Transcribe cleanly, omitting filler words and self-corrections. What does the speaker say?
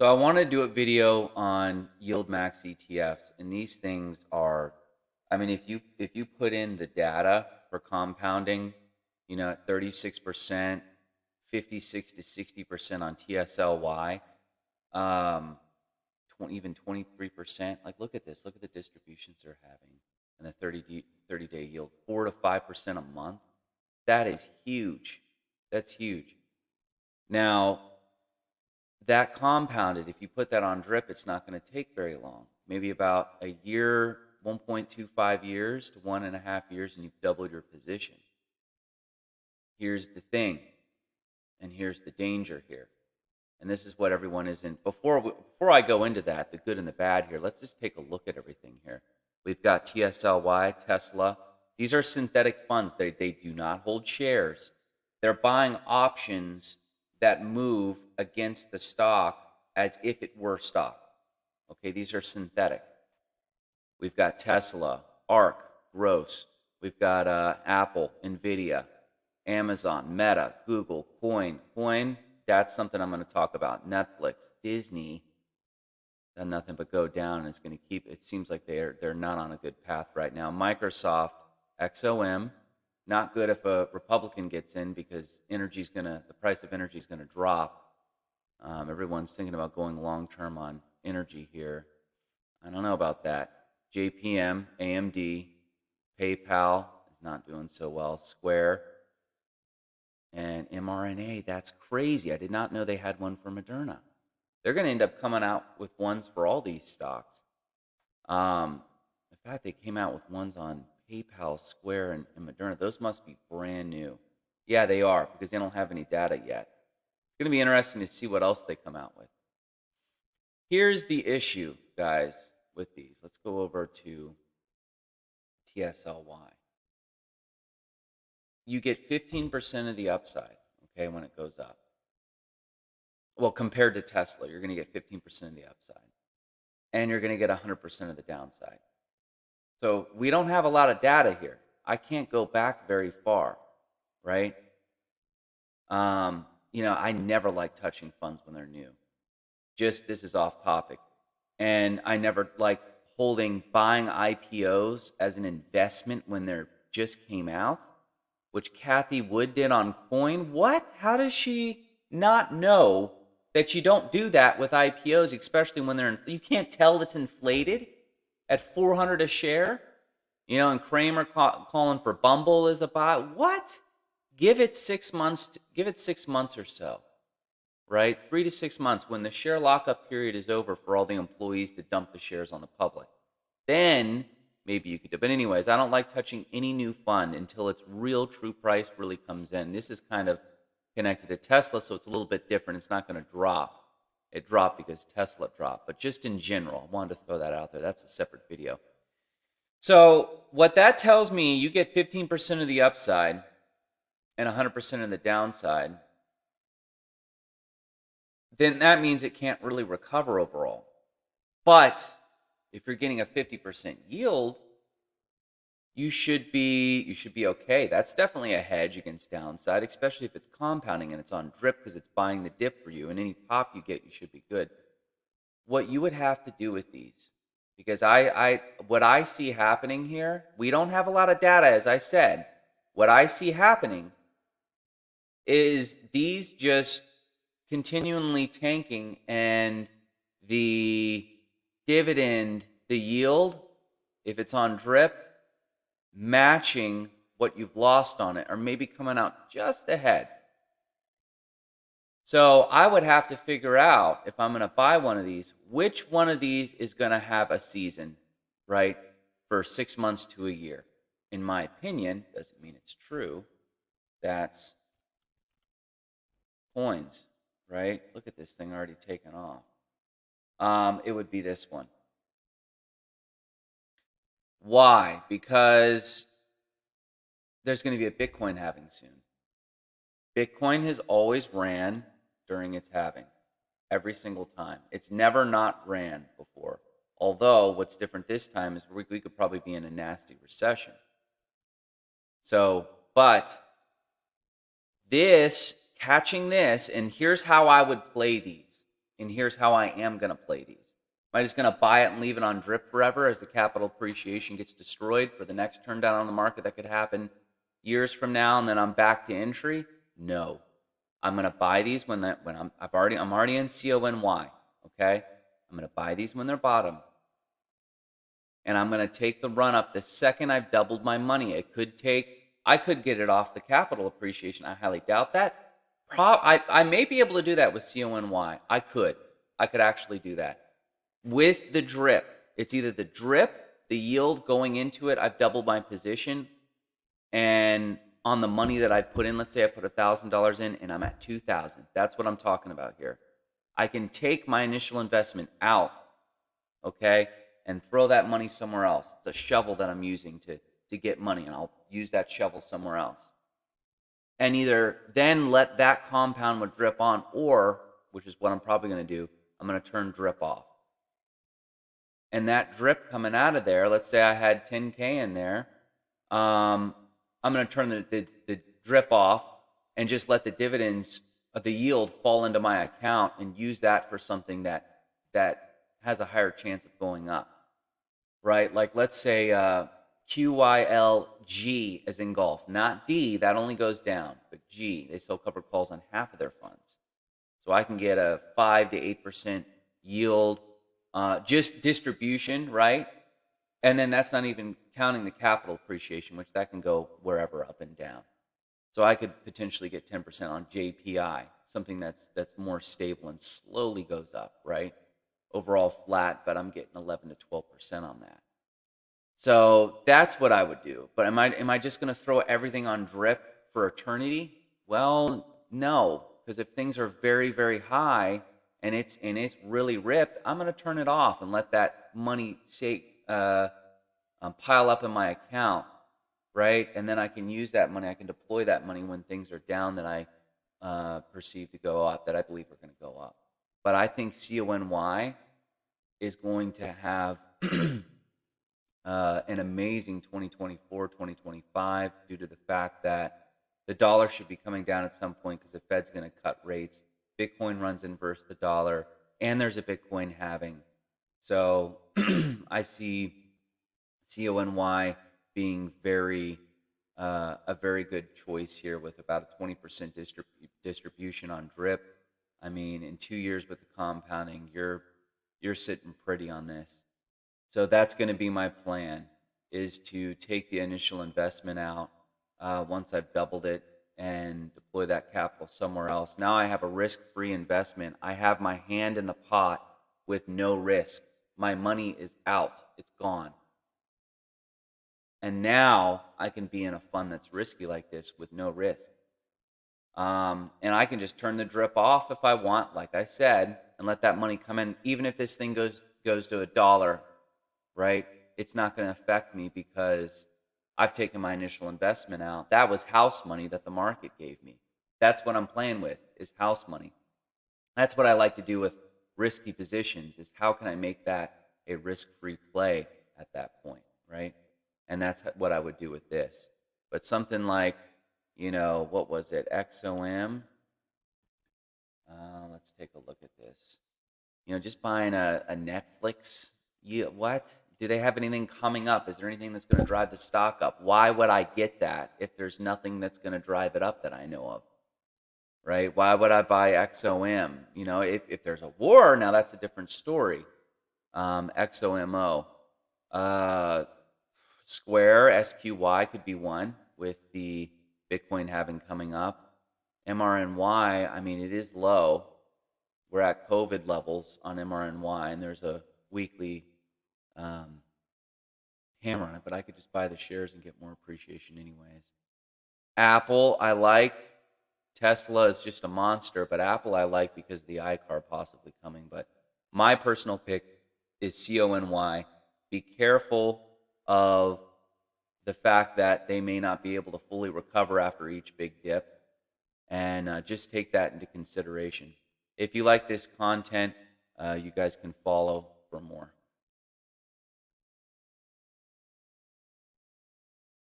So I want to do a video on YieldMax ETFs, and these things are, I mean, if you put in the data for compounding, at 36%, 56 to 60% on TSLY, um, even 23%. Like, look at this. Look at the distributions they're having, and the 30-day yield, 4 to 5% a month. That is huge. That's huge. Now, that compounded, if you put that on drip, it's not going to take very long. Maybe about a year, 1.25 years to 1.5 years, and you've doubled your position. Here's the thing, and here's the danger here. And this is what everyone is in. Before I go into that, the good and the bad here, let's just take a look at everything here. We've got TSLY, Tesla. These are synthetic funds. They do not hold shares. They're buying options that move against the stock as if it were stock. Okay, these are synthetic. We've got Tesla, ARK, Gross. We've got Apple, NVIDIA, Amazon, Meta, Google, CONY. That's something I'm going to talk about. Netflix, Disney, done nothing but go down, and it's going to keep. It seems like they're not on a good path right now. Microsoft, XOM, not good if a Republican gets in because the price of energy is going to drop. Everyone's thinking about going long term on energy here. I don't know about that. JPM, AMD, PayPal is not doing so well. Square. And mRNA, that's crazy. I did not know they had one for Moderna. They're going to end up coming out with ones for all these stocks. In fact, they came out with ones on PayPal, Square, and Moderna. Those must be brand new. Yeah, they are, because they don't have any data yet. It's going to be interesting to see what else they come out with. Here's the issue, guys, with these. Let's go over to TSLY. You get 15% of the upside, okay, when it goes up. Well, compared to Tesla, you're going to get 15% of the upside. And you're going to get 100% of the downside. So we don't have a lot of data here. I can't go back very far, right? I never like touching funds when they're new. Just, this is off topic. And I never like buying IPOs as an investment when they're just came out, which Kathy Wood did on Coin. What? How does she not know that you don't do that with IPOs, especially when you can't tell it's inflated at $400 a share? And Kramer calling for Bumble as a buy. What? Give it 6 months. Give it 6 months or so, right? 3 to 6 months when the share lockup period is over for all the employees to dump the shares on the public. Then maybe you could do it. But anyways, I don't like touching any new fund until its real true price really comes in. This is kind of connected to Tesla, so it's a little bit different. It's not going to drop. It dropped because Tesla dropped. But just in general, I wanted to throw that out there. That's a separate video. So what that tells me, you get 15% of the upside and 100% of the downside. Then that means it can't really recover overall. But if you're getting a 50% yield, you should be okay. That's definitely a hedge against downside, especially if it's compounding and it's on drip because it's buying the dip for you. And any pop you get, you should be good. What you would have to do with these, because what I see happening here, we don't have a lot of data, as I said. What I see happening is these just continually tanking, and the dividend, the yield, if it's on drip, matching what you've lost on it, or maybe coming out just ahead. So I would have to figure out, if I'm going to buy one of these, which one of these is going to have a season, right, for 6 months to a year. In my opinion, doesn't mean it's true, that's coins, right? Look at this thing already taken off. It would be this one. Why? Because there's going to be a Bitcoin halving soon. Bitcoin has always ran during its halving, every single time. It's never not ran before. Although what's different this time is we could probably be in a nasty recession. So, but catching this, and here's how I would play these And here's how I am going to play these. Am I just going to buy it and leave it on drip forever as the capital appreciation gets destroyed for the next turn down on the market that could happen years from now, and then I'm back to entry? No. I'm going to buy these when I'm already in CONY, okay? I'm going to buy these when they're bottom. And I'm going to take the run up the second I've doubled my money. I could get it off the capital appreciation. I highly doubt that. I may be able to do that with CONY. I could actually do that. With the drip, it's either the drip, the yield going into it, I've doubled my position, and on the money that I put in, let's say I put $1,000 in and I'm at $2,000. That's what I'm talking about here. I can take my initial investment out, okay, and throw that money somewhere else. It's a shovel that I'm using to get money, and I'll use that shovel somewhere else. And either then let that compound with drip on, or, which is what I'm probably going to do, I'm going to turn drip off. And that drip coming out of there, let's say I had 10K in there, I'm going to turn the drip off and just let the dividends of the yield fall into my account and use that for something that has a higher chance of going up, right? Like let's say QYLG as in golf, not D, that only goes down, but G, they still cover calls on half of their funds. So I can get a 5 to 8% yield, just distribution, right? And then that's not even counting the capital appreciation, which that can go wherever up and down. So I could potentially get 10% on JPI, something that's more stable and slowly goes up, right? Overall flat, but I'm getting 11 to 12% on that. So that's what I would do. But am I just going to throw everything on drip for eternity? Well, no, because if things are very, very high and it's really ripped, I'm going to turn it off and let that money pile up in my account, right? And then I can use that money. I can deploy that money when things are down that I perceive to go up, that I believe are going to go up. But I think CONY is going to have an amazing 2024, 2025 due to the fact that the dollar should be coming down at some point because the Fed's going to cut rates. Bitcoin runs inverse the dollar, and there's a Bitcoin halving. So I see CONY being a very good choice here with about a 20% distribution on drip. I mean, in 2 years with the compounding, you're sitting pretty on this. So that's going to be my plan, is to take the initial investment out once I've doubled it and deploy that capital somewhere else. Now I have a risk-free investment. I have my hand in the pot with no risk. My money is out. It's gone. And now I can be in a fund that's risky like this with no risk. And I can just turn the drip off if I want, like I said, and let that money come in. Even if this thing goes to $1, right? It's not going to affect me because I've taken my initial investment out. That was house money that the market gave me. That's what I'm playing with, is house money. That's what I like to do with risky positions, is how can I make that a risk-free play at that point, right? And that's what I would do with this. But something like, what was it, XOM? Let's take a look at this. Just buying a Netflix. What? Do they have anything coming up? Is there anything that's going to drive the stock up? Why would I get that if there's nothing that's going to drive it up that I know of? Right? Why would I buy XOM? If there's a war, now that's a different story. XOMO. Square, SQY could be one with the Bitcoin halving coming up. MRNY, I mean, it is low. We're at COVID levels on MRNY, and there's a weekly hammer on it, but I could just buy the shares and get more appreciation anyways. Apple, I like. Tesla is just a monster, but Apple I like because of the iCar possibly coming. But my personal pick is CONY. Be careful of the fact that they may not be able to fully recover after each big dip, and just take that into consideration. If you like this content, you guys can follow for more.